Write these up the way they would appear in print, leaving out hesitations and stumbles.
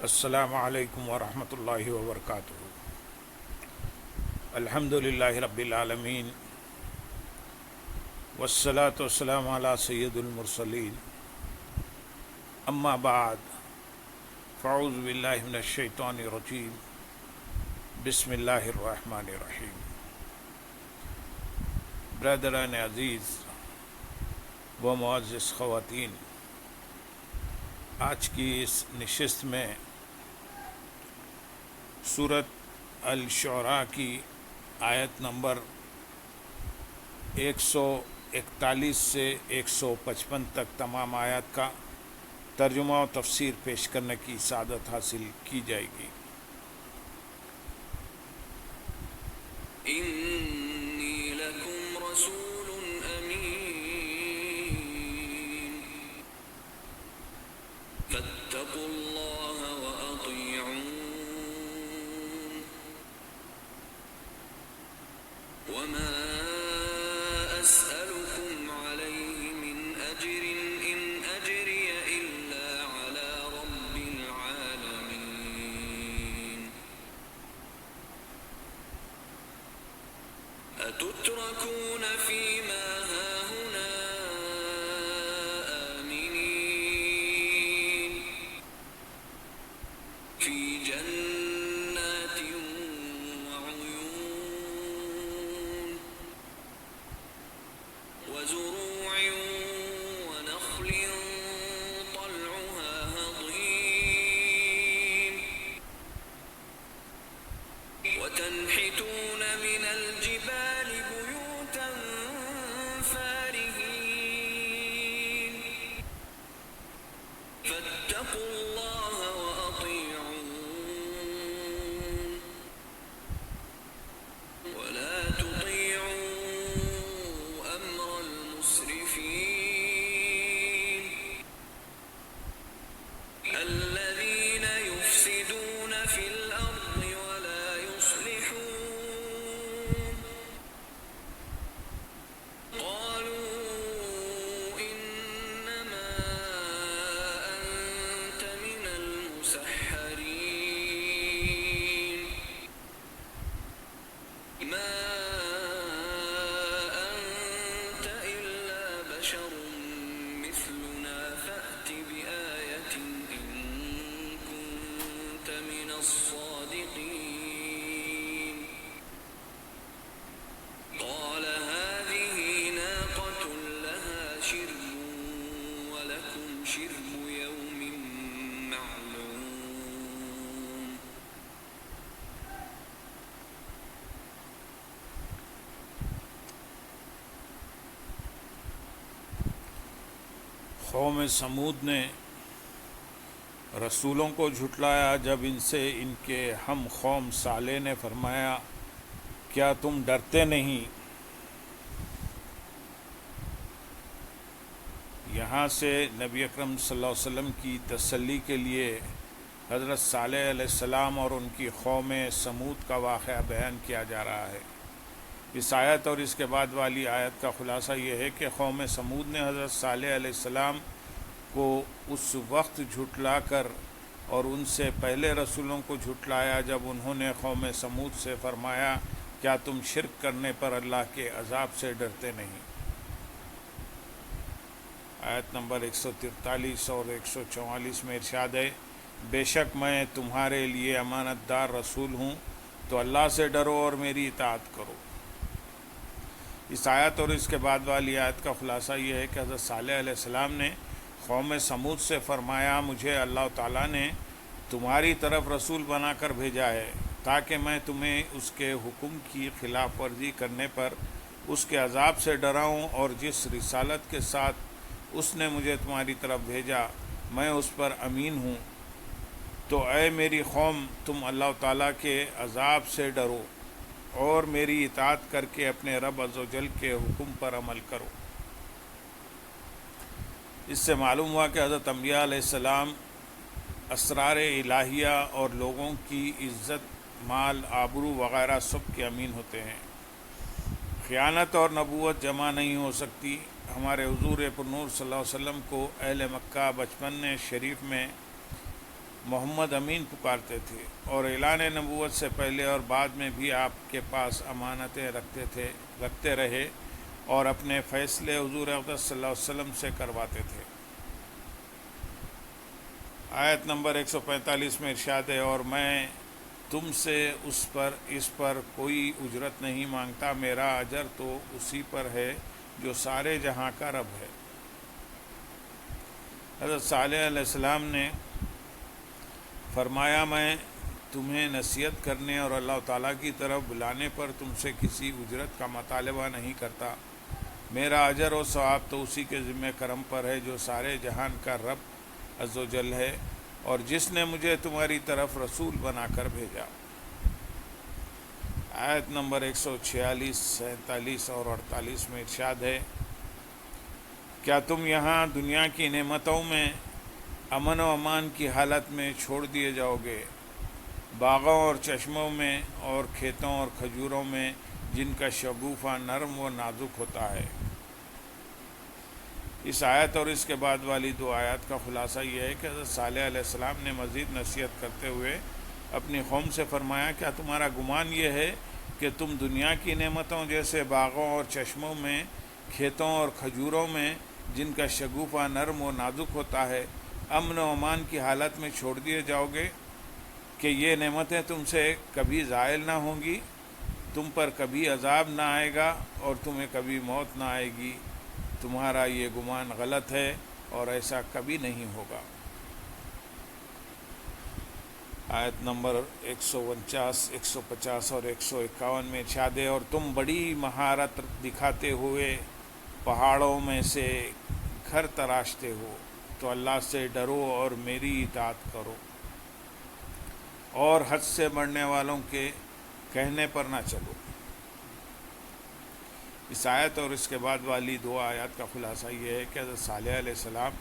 السلام علیکم ورحمۃ اللہ وبرکاتہ۔ الحمد للہ رب العالمین والصلاة والسلام علی سید المرسلین، اما بعد فاعوذ باللہ من الشیطان الرجیم، بسم اللہ الرحمن الرحیم۔ برادران عزیز و معزز خواتین، آج کی اس نشست میں سورۃ الشعراء کی آیت نمبر 141 سے 155 تک تمام آیات کا ترجمہ و تفسیر پیش کرنے کی سعادت حاصل کی جائے گی۔ إني لكم رسول أمين فاتقوا الله وأطيعون وما أسألكم عليه من أجر إن أجري إلا على رب العالمين أتتركون فيما هاهنا آمنين في جنات وعيون وزروع ونخل طلعها هضيم وتنحتون من الجبال بيوتا فارهين فاتقوا الله وأطيعون ولا تطيعوا أمر المسرفين الذين يفسدون في الأرض ولا يصلحون قالوا إنما أنت من المسحرين ما أنت إلا بشر مثلنا فأت بآية إن كنت من الصادقين قال هذه ناقة لها شرب ولكم شرب يوم معلوم قوم سمود نے رسولوں کو جھٹلایا جب ان سے ان کے ہم قوم صالح نے فرمایا کیا تم ڈرتے نہیں؟ یہاں سے نبی اکرم صلی اللہ علیہ وسلم کی تسلی کے لیے حضرت صالح علیہ السلام اور ان کی قوم سمود کا واقعہ بیان کیا جا رہا ہے۔ اس آیت اور اس کے بعد والی آیت کا خلاصہ یہ ہے کہ قوم سمود نے حضرت صالح علیہ السلام کو اس وقت جھٹلا کر اور ان سے پہلے رسولوں کو جھٹلایا جب انہوں نے قوم سمود سے فرمایا کیا تم شرک کرنے پر اللہ کے عذاب سے ڈرتے نہیں؟ آیت نمبر 143 اور 144 میں ارشاد ہے، بے شک میں تمہارے لیے امانت دار رسول ہوں تو اللہ سے ڈرو اور میری اطاعت کرو۔ اس آیت اور اس کے بعد والی آیت کا خلاصہ یہ ہے کہ حضرت صالح علیہ السلام نے قوم سمود سے فرمایا مجھے اللہ تعالیٰ نے تمہاری طرف رسول بنا کر بھیجا ہے تاکہ میں تمہیں اس کے حکم کی خلاف ورزی کرنے پر اس کے عذاب سے ڈراؤں، اور جس رسالت کے ساتھ اس نے مجھے تمہاری طرف بھیجا میں اس پر امین ہوں۔ تو اے میری قوم تم اللہ تعالیٰ کے عذاب سے ڈرو اور میری اطاعت کر کے اپنے رب عز و جل کے حکم پر عمل کرو۔ اس سے معلوم ہوا کہ حضرت انبیاء علیہ السلام اسرار الہیہ اور لوگوں کی عزت، مال، آبرو وغیرہ سب کے امین ہوتے ہیں۔ خیانت اور نبوت جمع نہیں ہو سکتی۔ ہمارے حضور پر نور صلی اللہ علیہ وسلم کو اہل مکہ بچپن شریف میں محمد امین پکارتے تھے، اور اعلان نبوت سے پہلے اور بعد میں بھی آپ کے پاس امانتیں رکھتے رہے اور اپنے فیصلے حضور اقدس صلی اللہ علیہ وسلم سے کرواتے تھے۔ آیت نمبر 145 میں ارشاد ہے، اور میں تم سے اس پر کوئی اجرت نہیں مانگتا، میرا اجر تو اسی پر ہے جو سارے جہاں کا رب ہے۔ حضرت صالح علیہ السلام نے فرمایا، میں تمہیں نصیحت کرنے اور اللہ تعالیٰ کی طرف بلانے پر تم سے کسی اجرت کا مطالبہ نہیں کرتا، میرا اجر و ثواب تو اسی کے ذمہ کرم پر ہے جو سارے جہان کا رب عز و جل ہے، اور جس نے مجھے تمہاری طرف رسول بنا کر بھیجا۔ آیت نمبر 146، 47 اور 48 میں ارشاد ہے، کیا تم یہاں دنیا کی نعمتوں میں امن و امان کی حالت میں چھوڑ دیے جاؤ گے، باغوں اور چشموں میں اور کھیتوں اور کھجوروں میں جن کا شگوفہ نرم و نازک ہوتا ہے۔ اس آیت اور اس کے بعد والی دو آیات کا خلاصہ یہ ہے کہ حضرت صالح علیہ السلام نے مزید نصیحت کرتے ہوئے اپنی قوم سے فرمایا، کیا تمہارا گمان یہ ہے کہ تم دنیا کی نعمتوں جیسے باغوں اور چشموں میں، کھیتوں اور کھجوروں میں جن کا شگوفہ نرم و نازک ہوتا ہے، امن و امان کی حالت میں چھوڑ دیے جاؤ گے کہ یہ نعمتیں تم سے کبھی زائل نہ ہوں گی، تم پر کبھی عذاب نہ آئے گا اور تمہیں کبھی موت نہ آئے گی؟ تمہارا یہ گمان غلط ہے اور ایسا کبھی نہیں ہوگا۔ آیت نمبر 149، 150 اور 151 میں ارشاد ہے، اور تم بڑی مہارت دکھاتے ہوئے پہاڑوں میں سے گھر تراشتے ہو، تو اللہ سے ڈرو اور میری اطاعت کرو، اور حد سے بڑھنے والوں کے کہنے پر نہ چلو۔ اس آیت اور اس کے بعد والی دو آیات کا خلاصہ یہ ہے کہ حضرت صالح علیہ السلام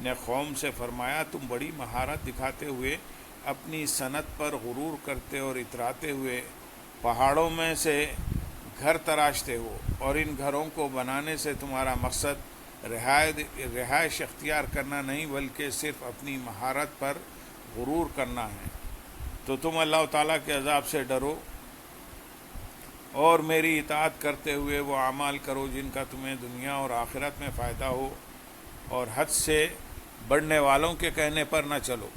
نے قوم سے فرمایا، تم بڑی مہارت دکھاتے ہوئے اپنی صنعت پر غرور کرتے اور اتراتے ہوئے پہاڑوں میں سے گھر تراشتے ہو، اور ان گھروں کو بنانے سے تمہارا مقصد رہائش اختیار کرنا نہیں بلکہ صرف اپنی مہارت پر غرور کرنا ہے، تو تم اللہ تعالیٰ کے عذاب سے ڈرو اور میری اطاعت کرتے ہوئے وہ اعمال کرو جن کا تمہیں دنیا اور آخرت میں فائدہ ہو، اور حد سے بڑھنے والوں کے کہنے پر نہ چلو۔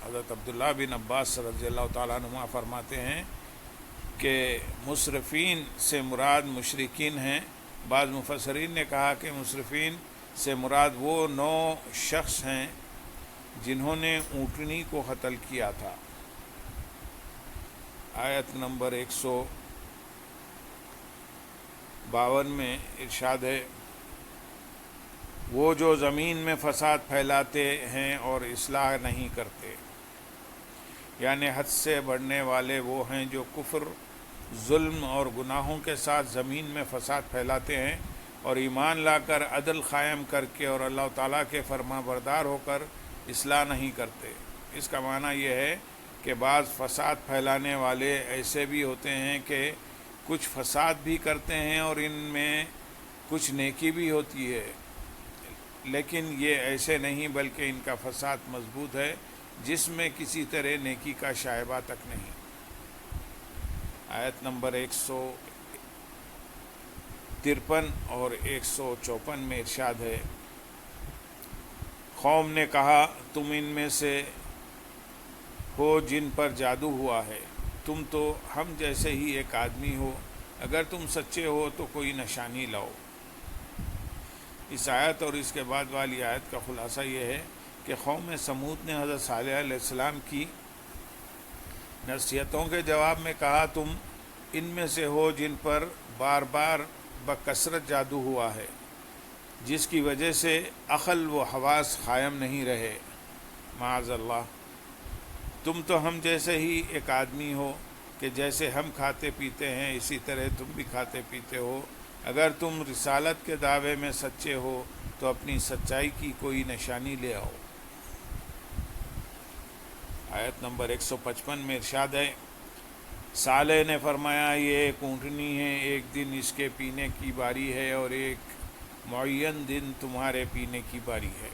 حضرت عبداللہ بن عباس رضی اللہ تعالیٰ عنہما فرماتے ہیں کہ مسرفین سے مراد مشرکین ہیں۔ بعض مفسرین نے کہا کہ مسرفین سے مراد وہ 9 شخص ہیں جنہوں نے اونٹنی کو قتل کیا تھا۔ آیت نمبر 152 میں ارشاد ہے، وہ جو زمین میں فساد پھیلاتے ہیں اور اصلاح نہیں کرتے، یعنی حد سے بڑھنے والے وہ ہیں جو کفر، ظلم اور گناہوں کے ساتھ زمین میں فساد پھیلاتے ہیں اور ایمان لا کر عدل قائم کر کے اور اللہ تعالیٰ کے فرما بردار ہو کر اصلاح نہیں کرتے۔ اس کا معنی یہ ہے کہ بعض فساد پھیلانے والے ایسے بھی ہوتے ہیں کہ کچھ فساد بھی کرتے ہیں اور ان میں کچھ نیکی بھی ہوتی ہے، لیکن یہ ایسے نہیں بلکہ ان کا فساد مضبوط ہے جس میں کسی طرح نیکی کا شائبہ تک نہیں۔ آیت نمبر 153 اور 154 میں ارشاد ہے، قوم نے کہا، تم ان میں سے ہو جن پر جادو ہوا ہے، تم تو ہم جیسے ہی ایک آدمی ہو، اگر تم سچے ہو تو کوئی نشانی لاؤ۔ اس آیت اور اس کے بعد والی آیت کا خلاصہ یہ ہے کہ قوم سمود نے حضرت صالح علیہ السلام کی نصیحتوں کے جواب میں کہا، تم ان میں سے ہو جن پر بار بار بکثرت جادو ہوا ہے، جس کی وجہ سے عقل و حواس قائم نہیں رہے، معاذ اللہ۔ تم تو ہم جیسے ہی ایک آدمی ہو کہ جیسے ہم کھاتے پیتے ہیں اسی طرح تم بھی کھاتے پیتے ہو، اگر تم رسالت کے دعوے میں سچے ہو تو اپنی سچائی کی کوئی نشانی لے آؤ۔ آیت نمبر 155 میں ارشاد ہے، صالح نے فرمایا، یہ ایک اونٹنی ہے، ایک دن اس کے پینے کی باری ہے اور ایک معین دن تمہارے پینے کی باری ہے۔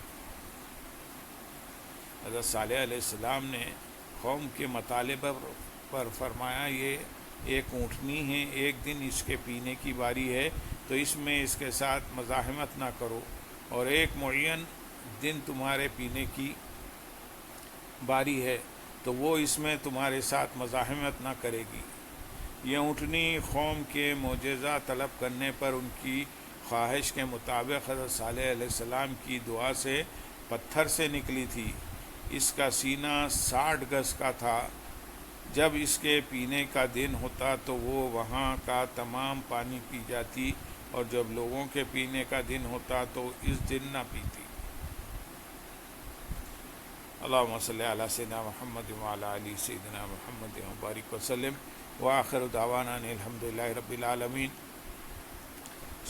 حضرت صالح علیہ السلام نے قوم کے مطالبہ پر فرمایا یہ ایک اونٹنی ہے، ایک دن اس کے پینے کی باری ہے تو اس میں اس کے ساتھ مزاحمت نہ کرو، اور ایک معین دن تمہارے پینے کی باری ہے تو وہ اس میں تمہارے ساتھ مزاحمت نہ کرے گی۔ یہ اونٹنی قوم کے معجزہ طلب کرنے پر ان کی خواہش کے مطابق حضرت صالح علیہ السلام کی دعا سے پتھر سے نکلی تھی۔ اس کا سینہ 60 گز کا تھا۔ جب اس کے پینے کا دن ہوتا تو وہ وہاں کا تمام پانی پی جاتی، اور جب لوگوں کے پینے کا دن ہوتا تو اس دن نہ پیتی۔ اللہم صلی علی سیدنا محمد وعلی آل سیدنا محمد وبارک وسلم، وآخر دعوانا ان الحمد للہ رب العالمین۔